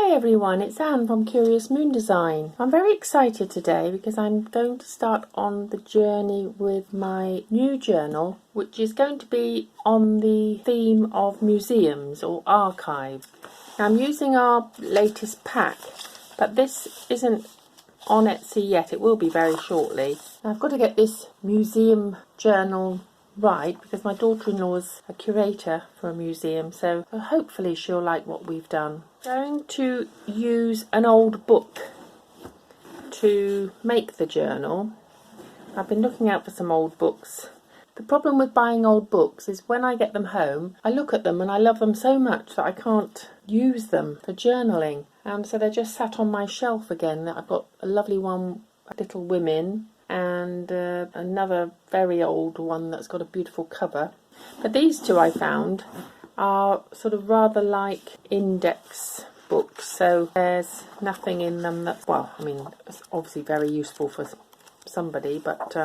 Hi everyone, it's Anne from Curious Moon Design. I'm very excited today because I'm going to start on the journey with my new journal, which is going to be on the theme of museums or archives. Now, I'm using our latest pack, but this isn't on Etsy yet. It will be very shortly. Now, I've got to get this museum journal right because my daughter-in-law is a curator for a museum, so hopefully she'll like what we've done. I'm going to use an old book to make the journal. I've been looking out for some old books. The problem with buying old books is when I get them home, I look at them and I love them so much that I can't use them for journaling, and so they're just sat on my shelf again. I've got a lovely one, Little Women, and another very old one that's got a beautiful cover. But these two I found are sort of rather like index books, so there's nothing in them that, well, I mean, it's obviously very useful for somebody, but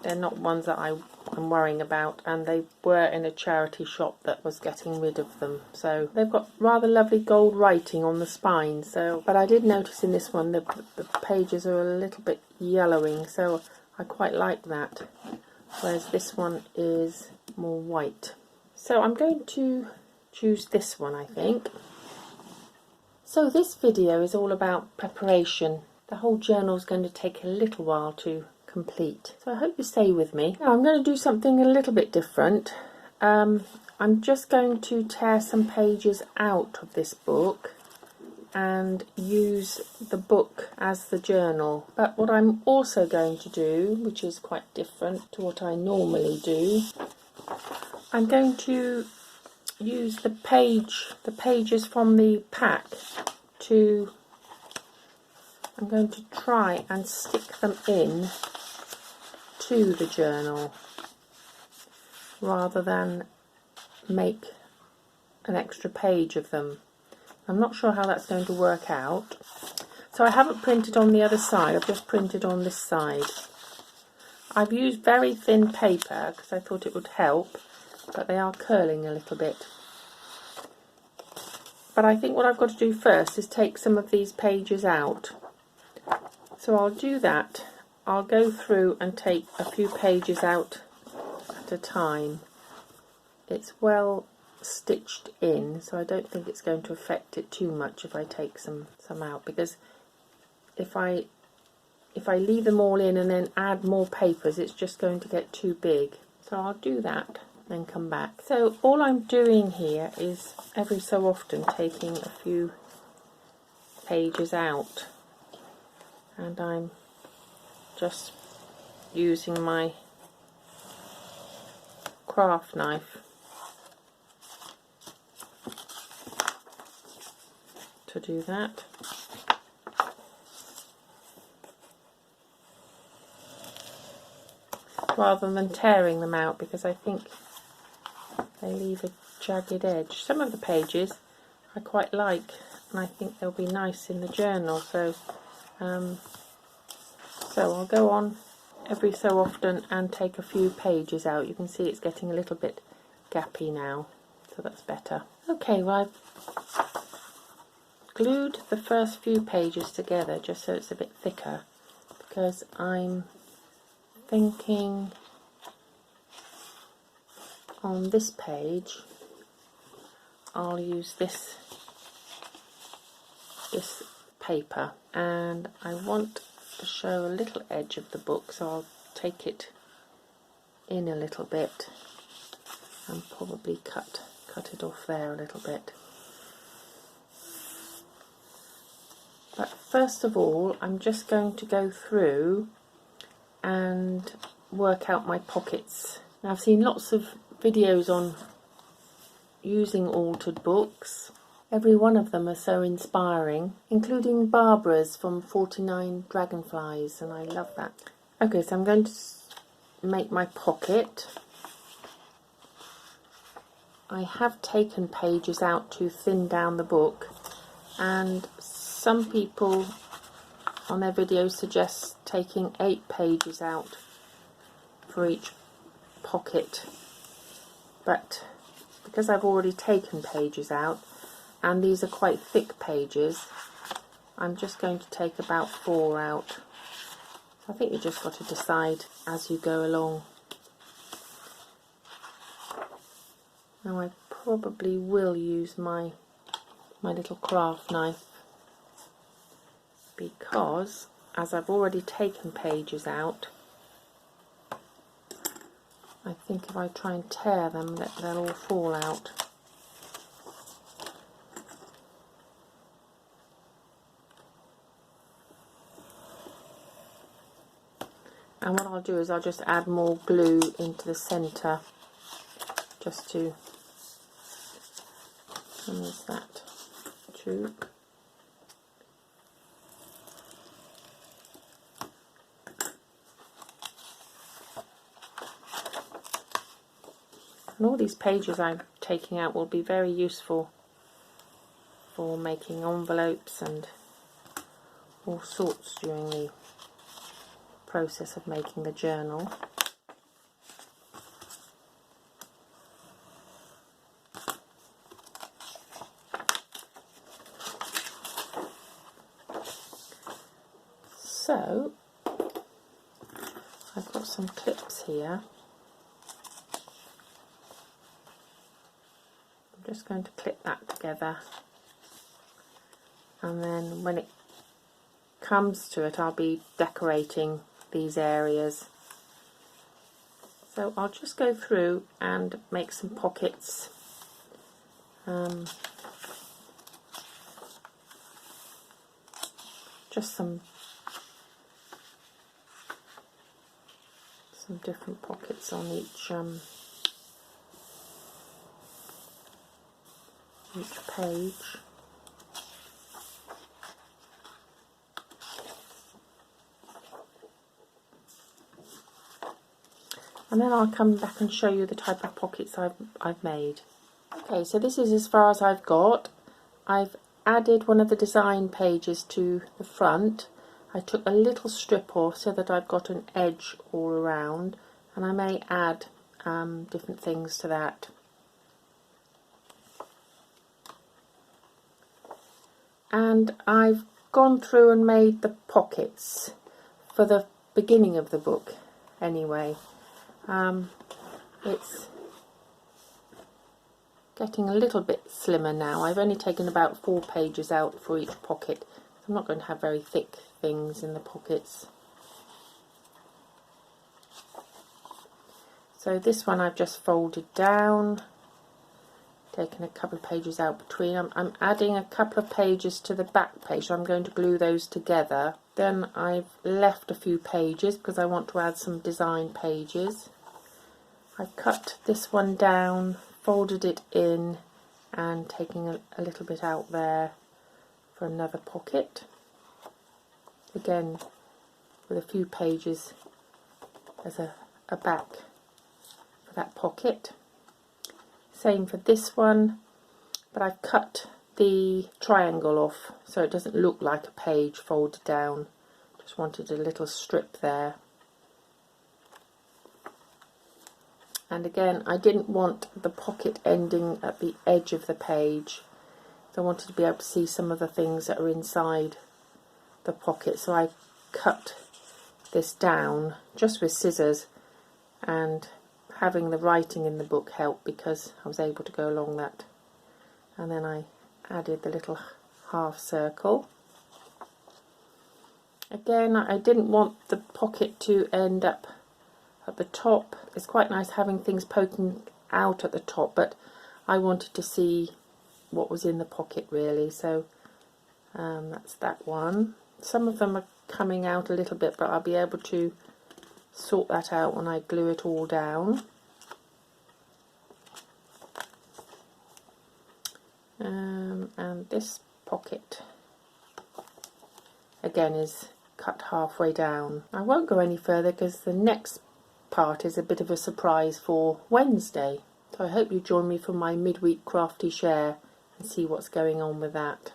they're not ones that I'm worrying about, and they were in a charity shop that was getting rid of them. So they've got rather lovely gold writing on the spine, so, but I did notice in this one the pages are a little bit yellowing, so I quite like that, whereas this one is more white. So I'm going to choose this one, I think. So this video is all about preparation. The whole journal is going to take a little while to complete, so I hope you stay with me. Now I'm going to do something a little bit different. I'm just going to tear some pages out of this book and use the book as the journal. But what I'm also going to do, which is quite different to what I normally do, I'm going to use the pages from the pack to, I'm going to try and stick them in to the journal rather than make an extra page of them. I'm not sure how that's going to work out. So I haven't printed on the other side, I've just printed on this side. I've used very thin paper because I thought it would help, but they are curling a little bit. But I think what I've got to do first is take some of these pages out. So I'll do that. I'll go through and take a few pages out at a time. It's well stitched in, so I don't think it's going to affect it too much if I take some out, because if I leave them all in and then add more papers, it's just going to get too big. So I'll do that, then come back. So all I'm doing here is every so often taking a few pages out, and I'm just using my craft knife to do that. Rather than tearing them out, because I think they leave a jagged edge. Some of the pages I quite like, and I think they'll be nice in the journal, so I'll go on every so often and take a few pages out. You can see it's getting a little bit gappy now, so that's better. Okay, well, I've glued the first few pages together just so it's a bit thicker, because I'm thinking on this page I'll use this paper, and I want to show a little edge of the book, so I'll take it in a little bit and probably cut it off there a little bit. But first of all, I'm just going to go through and work out my pockets. Now, I've seen lots of videos on using altered books. Every one of them are so inspiring, including Barbara's from 49 Dragonflies, and I love that. Okay, so I'm going to make my pocket. I have taken pages out to thin down the book, and some people on their videos suggest taking 8 pages out for each pocket, but because I've already taken pages out, and these are quite thick pages, I'm just going to take about 4 out. I think you just got to decide as you go along. Now I probably will use my little craft knife, because as I've already taken pages out, I think if I try and tear them, they'll all fall out. And what I'll do is I'll just add more glue into the centre, just to, and there's that, 2. And all these pages I'm taking out will be very useful for making envelopes and all sorts during the process of making the journal. So I've got some clips here. I'm just going to clip that together, and then when it comes to it I'll be decorating these areas. So I'll just go through and make some pockets. Just some different pockets on each page. And then I'll come back and show you the type of pockets I've made. Okay, so this is as far as I've got. I've added one of the design pages to the front. I took a little strip off so that I've got an edge all around, and I may add different things to that. And I've gone through and made the pockets for the beginning of the book anyway. It's getting a little bit slimmer now. I've only taken about 4 pages out for each pocket. I'm not going to have very thick things in the pockets. So this one I've just folded down, taken a couple of pages out between. I'm adding a couple of pages to the back page, so I'm going to glue those together. Then I've left a few pages because I want to add some design pages. I've cut this one down, folded it in, and taking a little bit out there for another pocket. Again, with a few pages as a back for that pocket. Same for this one, but I've cut the triangle off so it doesn't look like a page folded down. Just wanted a little strip there. And again, I didn't want the pocket ending at the edge of the page. So I wanted to be able to see some of the things that are inside the pocket. So I cut this down just with scissors, and having the writing in the book helped because I was able to go along that. And then I added the little half circle. Again, I didn't want the pocket to end up at the top. It's quite nice having things poking out at the top, but I wanted to see what was in the pocket really, so that's that one. Some of them are coming out a little bit, but I'll be able to sort that out when I glue it all down. And this pocket again is cut halfway down. I won't go any further because the next part is a bit of a surprise for Wednesday. So I hope you join me for my midweek crafty share and see what's going on with that.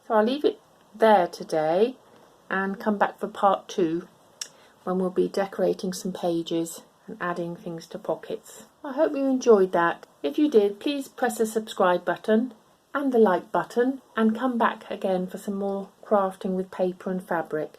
So I'll leave it there today and come back for part 2 when we'll be decorating some pages and adding things to pockets. I hope you enjoyed that. If you did, please press the subscribe button and the like button and come back again for some more crafting with paper and fabric.